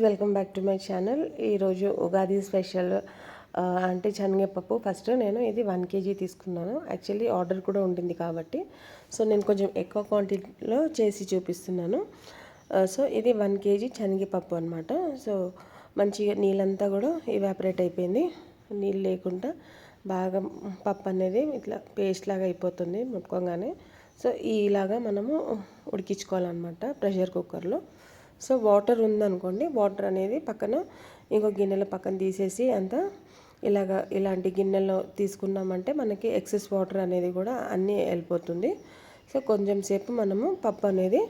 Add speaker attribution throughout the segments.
Speaker 1: Welcome back to my channel. ఈరోజు Ugadi special అంటే శనగపప్పు. ఫస్ట్ నేను ఇది 1 kg తీసుకున్నాను. యాక్చువల్లీ ఆర్డర్ కూడా ఉండింది కాబట్టి సో నేను కొంచెం ఎక్కువ క్వాంటిటీలో చేసి చూపిస్తున్నాను. సో ఇది 1 kg శనగపప్పు అనమాట. సో మంచిగా నీళ్ళంతా కూడా ఇవాపరేట్ అయిపోయింది. నీళ్ళు లేకుండా బాగా పప్పు అనేది ఇట్లా పేస్ట్ లాగా అయిపోతుంది ముట్టుకోగానే. సో ఇలాగా మనము ఉడికించుకోవాలన్నమాట ప్రెషర్ కుక్కర్లో. సో వాటర్ ఉందనుకోండి, వాటర్ అనేది పక్కన ఇంకో గిన్నెలో పక్కన తీసేసి అంతా ఇలాంటి గిన్నెలో తీసుకున్నామంటే మనకి ఎక్సెస్ వాటర్ అనేది కూడా అన్నీ వెళ్ళిపోతుంది. సో కొంచెం సేపు మనము పప్పు అనేది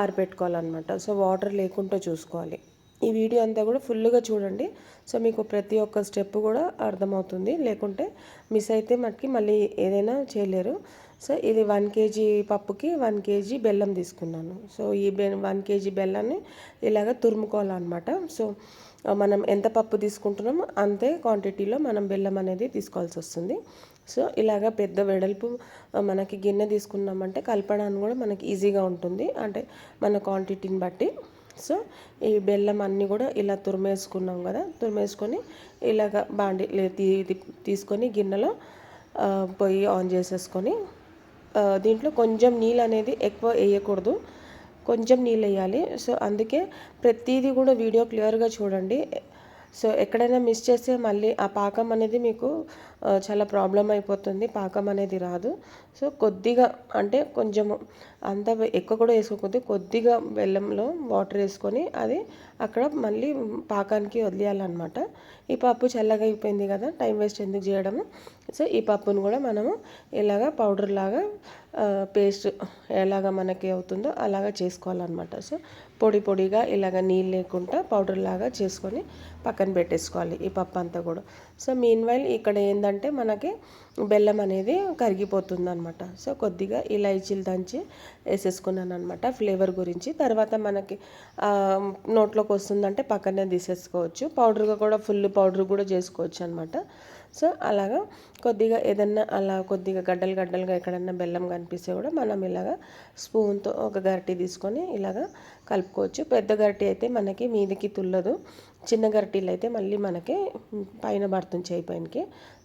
Speaker 1: ఆరిపెట్టుకోవాలన్నమాట. సో వాటర్ లేకుండా చూసుకోవాలి. ఈ వీడియో అంతా కూడా ఫుల్గా చూడండి. సో మీకు ప్రతి ఒక్క స్టెప్ కూడా అర్థమవుతుంది. లేకుంటే మిస్ అయితే మటుకి మళ్ళీ ఏదైనా చేయలేరు. సో ఇది 1 kg పప్పుకి 1 kg బెల్లం తీసుకున్నాను. సో ఈ 1 kg బెల్లాన్ని ఇలాగ తురుముకోవాలన్నమాట. సో మనం ఎంత పప్పు తీసుకుంటున్నామో అంతే క్వాంటిటీలో మనం బెల్లం అనేది తీసుకోవాల్సి వస్తుంది. సో ఇలాగ పెద్ద వెడల్పు మనకి గిన్నె తీసుకున్నామంటే కలపడానికి కూడా మనకి ఈజీగా ఉంటుంది, అంటే మన క్వాంటిటీని బట్టి. సో ఈ బెల్లం అన్నీ కూడా ఇలా తురిమేసుకున్నాం కదా, తురిమేసుకొని ఇలాగ బాండి తీసుకొని గిన్నెలో పొయ్యి ఆన్ చేసేసుకొని దీంట్లో కొంచెం నీళ్ళు అనేది ఎక్కువ వేయకూడదు, కొంచెం నీళ్ళు వేయాలి. సో అందుకే ప్రతిదీ కూడా వీడియో క్లియర్గా చూడండి. సో ఎక్కడైనా మిస్ చేస్తే మళ్ళీ ఆ పాకం అనేది మీకు చాలా ప్రాబ్లం అయిపోతుంది, పాకం అనేది రాదు. సో కొద్దిగా అంటే కొంచెము అంత ఎక్కువ కూడా వేసుకోకూడదు, కొద్దిగా బెల్లంలో వాటర్ వేసుకొని అది అక్కడ మళ్ళీ పాకానికి వదిలేయాలన్నమాట. ఈ పప్పు చల్లగా అయిపోయింది కదా, టైం వేస్ట్ ఎందుకు చేయడము. సో ఈ పప్పును కూడా మనము ఇలాగా పౌడర్ లాగా పేస్ట్ ఎలాగ మనకి అవుతుందో అలాగా చేసుకోవాలన్నమాట. సో పొడి పొడిగా ఇలాగ నీళ్ళు లేకుండా పౌడర్ లాగా చేసుకొని పక్కన పెట్టేసుకోవాలి ఈ పప్పు అంతా కూడా. సో మీన్వైల్ ఇక్కడ ఏంటంటే మనకి బెల్లం అనేది కరిగిపోతుంది అనమాట. సో కొద్దిగా ఇలాచీలు దంచి వేసేసుకున్నాను అనమాట ఫ్లేవర్ గురించి. తర్వాత మనకి నోట్లోకి వస్తుందంటే పక్కనే తీసేసుకోవచ్చు. పౌడర్గా కూడా ఫుల్ పౌడర్ కూడా చేసుకోవచ్చు అనమాట. సో అలాగా కొద్దిగా ఏదన్నా అలా కొద్దిగా గడ్డలుగా ఎక్కడన్నా బెల్లం కనిపిస్తే కూడా మనం ఇలాగా స్పూన్తో ఒక గరిటె తీసుకొని ఇలాగా కలుపుకోవచ్చు. పెద్ద గరిటె అయితే మనకి మీదికి తుల్లదు, చిన్న గరిటెలు అయితే మళ్ళీ మనకి పైన పడుతుంది చేయి పైనకి.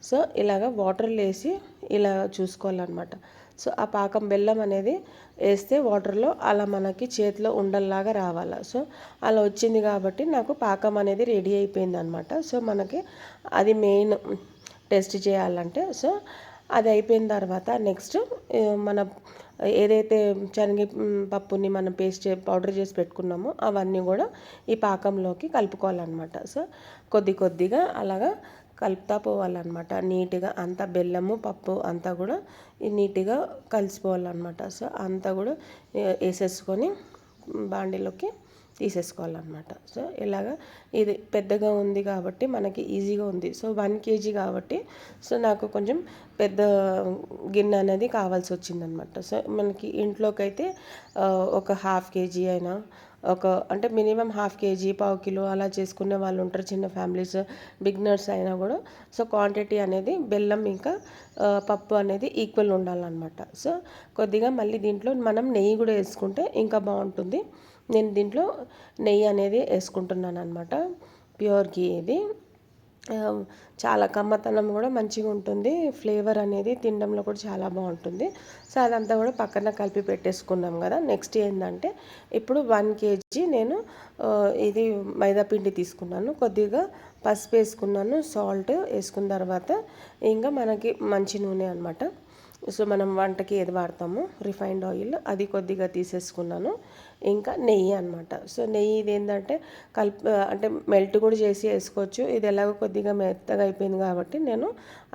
Speaker 1: సో ఇలాగ వాటర్లో వేసి ఇలా చూసుకోవాలన్నమాట. సో ఆ పాకం బెల్లం అనేది వేస్తే వాటర్లో అలా మనకి చేతిలో ఉండల్లాగా రావాలి. సో అలా వచ్చింది కాబట్టి నాకు పాకం అనేది రెడీ అయిపోయింది అనమాట. సో మనకి అది మెయిన్ టెస్ట్ చేయాలంటే. సో అది అయిపోయిన తర్వాత నెక్స్ట్ మన ఏదైతే శనగ పప్పుని మనం పౌడర్ చేసి పెట్టుకున్నామో అవన్నీ కూడా ఈ పాకంలోకి కలుపుకోవాలన్నమాట. సో కొద్దిగా అలాగా కలుపుతా పోవాలన్నమాట. నీట్గా అంతా బెల్లము పప్పు అంతా కూడా నీట్గా కలిసిపోవాలన్నమాట. సో అంతా కూడా వేసేసుకొని బాండీలోకి తీసేసుకోవాలన్నమాట. సో ఇలాగా ఇది పెద్దగా ఉంది కాబట్టి మనకి ఈజీగా ఉంది. సో 1 kg కాబట్టి సో నాకు కొంచెం పెద్ద గిన్నె అనేది కావాల్సి వచ్చిందనమాట. సో మనకి ఇంట్లోకి అయితే ఒక 1/2 kg అయినా అంటే మినిమం 1/2 kg 1/4 kg అలా చేసుకునే వాళ్ళు ఉంటారు, చిన్న ఫ్యామిలీస్, బిగినర్స్ అయినా కూడా. సో క్వాంటిటీ అనేది బెల్లం ఇంకా పప్పు అనేది ఈక్వల్ ఉండాలన్నమాట. సో కొద్దిగా మళ్ళీ దీంట్లో మనం నెయ్యి కూడా వేసుకుంటే ఇంకా బాగుంటుంది. నేను దీంట్లో నెయ్యి అనేది వేసుకుంటున్నాను అనమాట. ప్యూర్ ఘీ ఇది. చాలా కమ్మతనం కూడా మంచిగా ఉంటుంది, ఫ్లేవర్ అనేది తినడంలో కూడా చాలా బాగుంటుంది. సో అదంతా కూడా పక్కన కలిపి పెట్టేసుకున్నాం కదా. నెక్స్ట్ ఏంటంటే ఇప్పుడు 1 kg నేను ఇది మైదా పిండి తీసుకున్నాను, కొద్దిగా పసుపు వేసుకున్నాను, సాల్ట్ వేసుకున్న తర్వాత ఇంకా మనకి మంచి నూనె అనమాట. సో మనం వంటకి ఏది వాడతామో రిఫైన్డ్ ఆయిల్ అది కొద్దిగా తీసేసుకున్నాను, ఇంకా నెయ్యి అనమాట. సో నెయ్యి ఇది ఏంటంటే అంటే మెల్ట్ కూడా చేసి వేసుకోవచ్చు. ఇది ఎలాగో కొద్దిగా మెత్తగా అయిపోయింది కాబట్టి నేను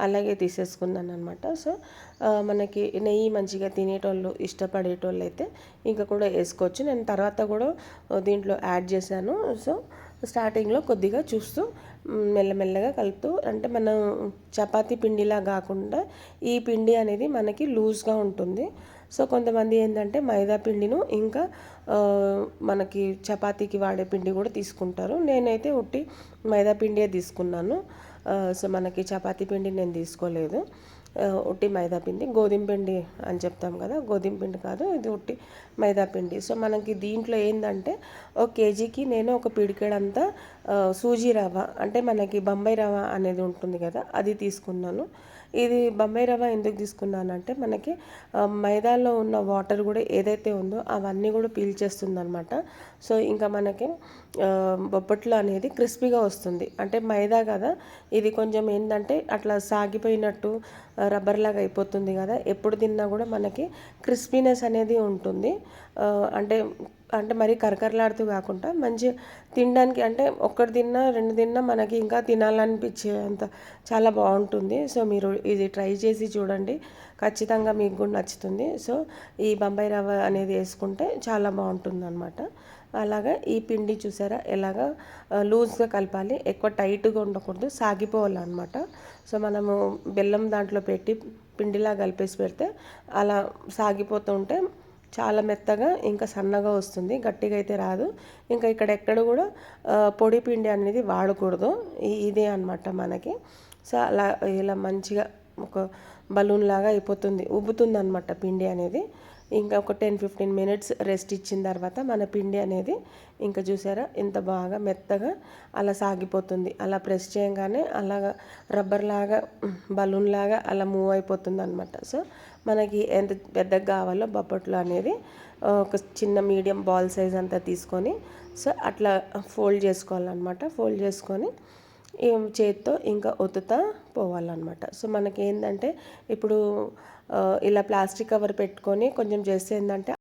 Speaker 1: అలాగే తీసేసుకున్నాను అనమాట. సో మనకి నెయ్యి మంచిగా తినేటోళ్ళు ఇష్టపడేటోళ్ళు అయితే ఇంకా కూడా వేసుకోవచ్చు. నేను తర్వాత కూడా దీంట్లో యాడ్ చేశాను. సో స్టార్టింగ్లో కొద్దిగా చూస్తూ మెల్లమెల్లగా కలుపుతూ, అంటే మనం చపాతీ పిండిలా కాకుండా ఈ పిండి అనేది మనకి లూజ్గా ఉంటుంది. సో కొంతమంది ఏంటంటే మైదా పిండిను ఇంకా మనకి చపాతీకి వాడే పిండి కూడా తీసుకుంటారు. నేనైతే ఉట్టి మైదా పిండియే తీసుకున్నాను. సో మనకి చపాతీ పిండి నేను తీసుకోలేదు. ఉట్టి మైదా పిండి, గోధుమ పిండి అని చెప్తాం కదా, గోధుమ పిండి కాదు, ఇది ఉట్టి మైదా పిండి. సో మనకి దీంట్లో ఏంటంటే ఒక కేజీకి నేను ఒక పిడికెడంతా సూజీ రవ్వ, అంటే మనకి బొంబాయి రవ్వ అనేది ఉంటుంది కదా, అది తీసుకున్నాను. ఇది బొంబాయి రవ్వ ఎందుకు తీసుకున్నానంటే మనకి మైదాలో ఉన్న వాటర్ కూడా ఏదైతే ఉందో అవన్నీ కూడా పీల్చేస్తుంది అనమాట. సో ఇంకా మనకి బొబ్బట్లు అనేది క్రిస్పీగా వస్తుంది. అంటే మైదా కదా, ఇది కొంచెం ఏంటంటే అట్లా సాగిపోయినట్టు రబ్బర్ లాగా అయిపోతుంది కదా, ఎప్పుడు తిన్నా కూడా మనకి క్రిస్పీనెస్ అనేది ఉంటుంది. అంటే అంటే మరీ కరకరలాడుతూ కాకుండా మంచి తినడానికి, అంటే ఒక్కటి తిన్నా రెండు తిన్నా మనకి ఇంకా తినాలనిపించే అంత చాలా బాగుంటుంది. సో మీరు ఇది ట్రై చేసి చూడండి, ఖచ్చితంగా మీకు కూడా నచ్చుతుంది. సో ఈ బొంబాయి రవ్వ అనేది వేసుకుంటే చాలా బాగుంటుంది అనమాట. అలాగా ఈ పిండి చూసారా ఎలాగా లూజ్గా కలపాలి, ఎక్కువ టైట్గా ఉండకూడదు, సాగిపోవాలన్నమాట. సో మనము బెల్లం దాంట్లో పెట్టి పిండిలా కలిపేసి పెడితే అలా సాగిపోతూ ఉంటే చాలా మెత్తగా ఇంకా సన్నగా వస్తుంది, గట్టిగా అయితే రాదు. ఇంకా ఇక్కడ ఎక్కడ కూడా పొడి పిండి అనేది వాడకూడదు, ఇదే అనమాట మనకి. సో అలా ఇలా మంచిగా ఒక బలూన్ లాగా అయిపోతుంది, ఉబ్బుతుంది అనమాట పిండి అనేది. ఇంకా ఒక 10-15 మినిట్స్ రెస్ట్ ఇచ్చిన తర్వాత మన పిండి అనేది ఇంకా చూసారా ఎంత బాగా మెత్తగా అలా సాగిపోతుంది. అలా ప్రెస్ చేయగానే అలాగా రబ్బర్ లాగా బలూన్ లాగా అలా మూవ్ అయిపోతుంది అనమాట. సో మనకి ఎంత పెద్దగా కావాలో బొబ్బట్లు అనేది ఒక చిన్న మీడియం బాల్ సైజ్ అంతా తీసుకొని సో అట్లా ఫోల్డ్ చేసుకోవాలన్నమాట. ఫోల్డ్ చేసుకొని చేతితో ఇంకా ఒత్తుతా పోవాలన్నమాట. సో మనకి ఏంటంటే ఇప్పుడు ఇలా ప్లాస్టిక్ కవర్ పెట్టుకొని కొంచెం చేస్తే ఏంటంటే